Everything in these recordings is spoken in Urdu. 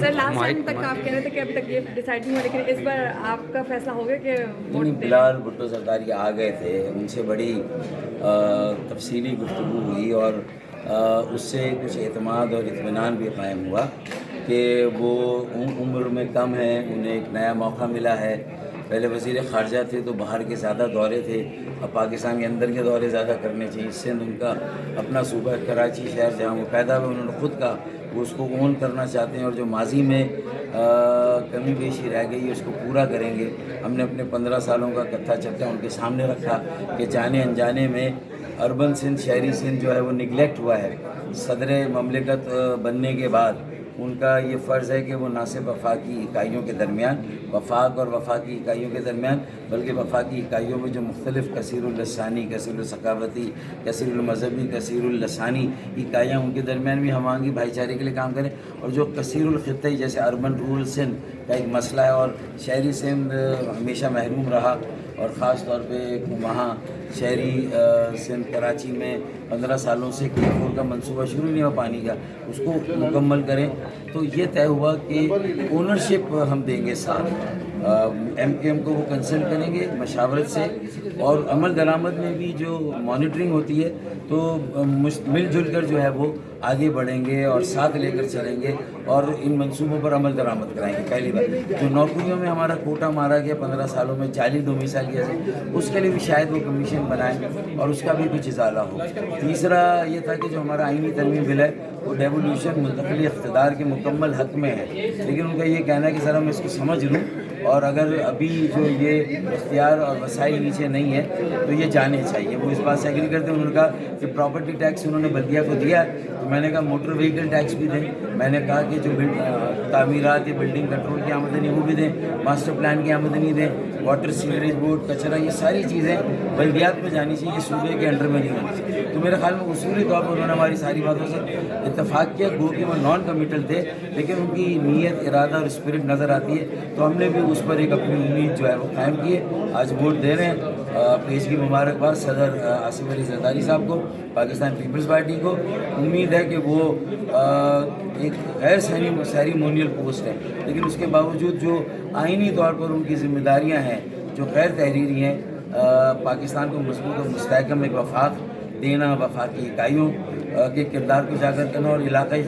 سر لاسٹ ٹائم تک آپ کہہ رہے تھے کہ ابھی تک یہ ڈیسائڈ نہیں ہوا، لیکن اس بار آپ کا فیصلہ ہو گیا کہ بلال بھٹو زرداری آ گئے تھے، ان سے بڑی تفصیلی گفتگو ہوئی اور اس سے کچھ اعتماد اور اطمینان بھی قائم ہوا کہ وہ عمر میں کم ہیں، انہیں ایک نیا موقع ملا ہے. پہلے وزیر خارجہ تھے تو باہر کے زیادہ دورے تھے، اب پاکستان کے اندر کے دورے زیادہ کرنے چاہیے. سندھ ان کا اپنا صوبہ ہے، کراچی شہر جہاں وہ پیدا ہوئے، انہوں نے خود کہا وہ اس کو اون کرنا چاہتے ہیں اور جو ماضی میں کمی بیشی رہ گئی ہے اس کو پورا کریں گے. ہم نے اپنے 15 سالوں کا کتھا چٹا ان کے سامنے رکھا کہ جانے انجانے میں اربن سندھ، شہری سندھ جو ہے وہ نگلیکٹ ہوا ہے. صدر مملکت بننے کے بعد ان کا یہ فرض ہے کہ وہ نہ صرف وفاقی اکائیوں کے درمیان، وفاق اور وفاقی اکائیوں کے درمیان، بلکہ وفاقی اکائیوں میں جو مختلف کثیر اللسانی، کثیر الثقافتی، کثیر المذہبی، کثیر اللسانی اکائیاں ان کے درمیان بھی ہم آہنگی بھائی چارے کے لیے کام کریں. اور جو کثیر الخطی جیسے اربن رورل سندھ کا ایک مسئلہ ہے اور شہری سندھ ہمیشہ محروم رہا، اور خاص طور پہ وہاں شہری سندھ کراچی میں 15 سالوں سے کیفور کا منصوبہ شروع نہیں ہوا پانی کا، اس کو مکمل کریں. تو یہ طے ہوا کہ اونرشپ ہم دیں گے ساتھ، ایم کیو ایم کو وہ کنسلٹ کریں گے مشاورت سے، اور عمل درآمد میں بھی جو مانیٹرنگ ہوتی ہے تو مل جل کر جو ہے وہ آگے بڑھیں گے اور ساتھ لے کر چلیں گے اور ان منصوبوں پر عمل درآمد کرائیں گے. پہلی بات جو نوکریوں میں ہمارا کوٹا مارا گیا 15 سالوں میں 40 ڈومیسائل سے، اس کے لیے بھی شاید وہ کمیشن بنائیں اور اس کا بھی کچھ ازالہ ہو. تیسرا یہ تھا کہ جو ہمارا آئینی ترمیم بل ہے وہ ڈیولیوشن منتقلی اقتدار کے مکمل حق میں ہے، لیکن ان کا یہ کہنا ہے کہ سر ہم اس کو سمجھ لوں، اور اگر ابھی جو یہ اختیار اور وسائل نیچے نہیں ہے تو یہ جانے چاہیے. وہ اس بات سے ایگری کرتے ہیں. انہوں نے کہا کہ پراپرٹی ٹیکس انہوں نے بلدیہ کو دیا ہے، تو میں نے کہا موٹر وہیکل ٹیکس بھی دیں. میں نے کہا کہ جو تعمیرات یا بلڈنگ کنٹرول کی آمدنی وہ بھی دیں، ماسٹر پلان کی آمدنی دیں، واٹر سیوریج بورڈ، کچرا، یہ ساری چیزیں بلدیات میں جانی چاہیے، صوبے کے انڈر میں نہیں ہونی چاہیے. تو میرے خیال میں اصولی طور پر انہوں نے ہماری ساری باتوں سے اتفاق کیا. گو کہ وہ نان کمیٹل تھے لیکن ان کی نیت، ارادہ اور اسپرٹ نظر آتی ہے، تو ہم نے بھی اس پر ایک اپنی امید جو ہے وہ قائم کی ہے. آج ووٹ دے رہے ہیں. پیشگی مبارکباد صدر آصف علی زرداری صاحب کو، پاکستان پیپلز پارٹی کو. امید ہے کہ وہ ایک غیر سیریمونیل پوسٹ ہے، لیکن اس کے باوجود جو آئینی طور پر ان کی ذمہ داریاں ہیں جو غیر تحریری ہیں، پاکستان کو مضبوط اور مستحکم ایک وفاق دینا، وفاقی اکائیوں کے کردار کو اجاگر کرنا اور علاقائی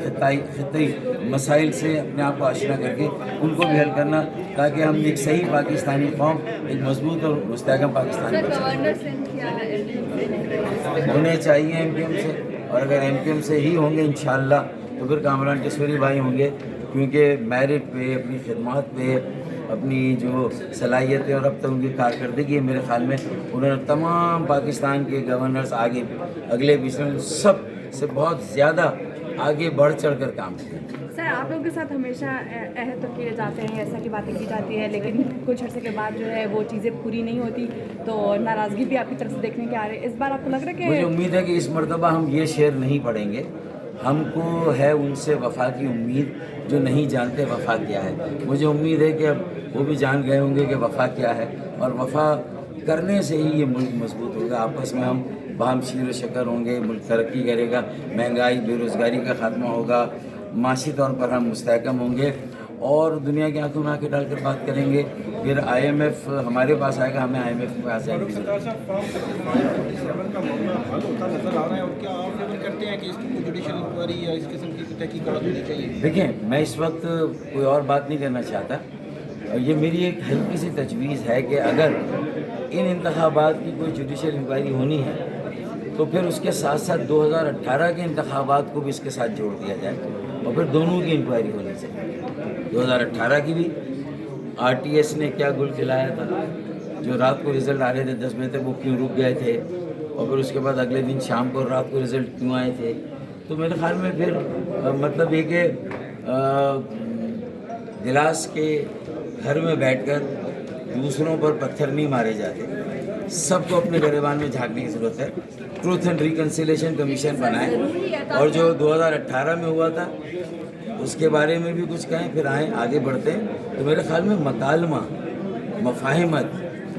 خطی مسائل سے اپنے آپ کو آشنا کر کے ان کو بھی حل کرنا، تاکہ ہم ایک صحیح پاکستانی قوم، ایک مضبوط اور مستحکم پاکستان ہونے چاہیے ایم کیو ایم سے. اور اگر ایم کیو ایم سے ہی ہوں گے انشاءاللہ تو پھر کامران ٹسوری بھائی ہوں گے، کیونکہ میرٹ پہ، اپنی خدمات پہ، اپنی جو صلاحیتیں اور اب تک ان کی کارکردگی ہے، میرے خیال میں انہوں نے تمام پاکستان کے گورنرز آگے اگلے پچھلے سب سے بہت زیادہ آگے بڑھ چڑھ کر کام کیا. سر آپ لوگوں کے ساتھ ہمیشہ عہد تو کیے جاتے ہیں، ایسا کی باتیں کی جاتی ہے، لیکن کچھ عرصے کے بعد جو ہے وہ چیزیں پوری نہیں ہوتی، تو ناراضگی بھی آپ کی طرف سے دیکھنے کے آ رہے ہیں. اس بار آپ کو لگ رہا ہے کہ مجھے امید ہے کہ اس مرتبہ ہم یہ شعر نہیں پڑھیں گے. ہم کو ہے ان سے وفا کی امید جو نہیں جانتے وفا کیا ہے. مجھے امید ہے کہ اب وہ بھی جان گئے ہوں گے کہ وفا کیا ہے، اور وفا کرنے سے ہی یہ ملک مضبوط ہوگا. آپس میں ہم باہم شیر و شکر ہوں گے، ملک ترقی کرے گا، مہنگائی، بے روزگاری کا خاتمہ ہوگا، معاشی طور پر ہم مستحکم ہوں گے، اور دنیا کی آنکھوں میں آنکھیں ڈال کر بات کریں گے. پھر آئی ایم ایف ہمارے پاس آئے گا، ہمیں آئی ایم ایف کے پاس جانے کی ضرورت ہے. دیکھیں میں اس وقت کوئی اور بات نہیں کرنا چاہتا. یہ میری ایک ہلکی سی تجویز ہے کہ اگر ان انتخابات کی کوئی جوڈیشل انکوائری ہونی ہے تو پھر اس کے ساتھ ساتھ 2018 کے انتخابات کو بھی اس کے ساتھ جوڑ دیا جائے، اور پھر دونوں کی انکوائری ہونی چاہیے. 2018 کی بھی آر ٹی ایس نے کیا گل کھلایا تھا، جو رات کو رزلٹ آ رہے تھے 10 بجے تک وہ کیوں رک گئے تھے، اور پھر اس کے بعد اگلے دن شام کو رات کو رزلٹ کیوں آئے تھے. تو میرے خیال میں پھر مطلب یہ کہ گلاس کے گھر میں بیٹھ کر دوسروں پر پتھر نہیں مارے جاتے. سب کو اپنے گریبان میں جھانکنے کی ضرورت ہے. ٹروتھ اینڈ ریکنسیلیشن کمیشن بنائیں، اور جو 2018 میں ہوا تھا اس کے بارے میں بھی کچھ کہیں، پھر آئیں آگے بڑھتے ہیں. تو میرے خیال میں مکالمہ، مفاہمت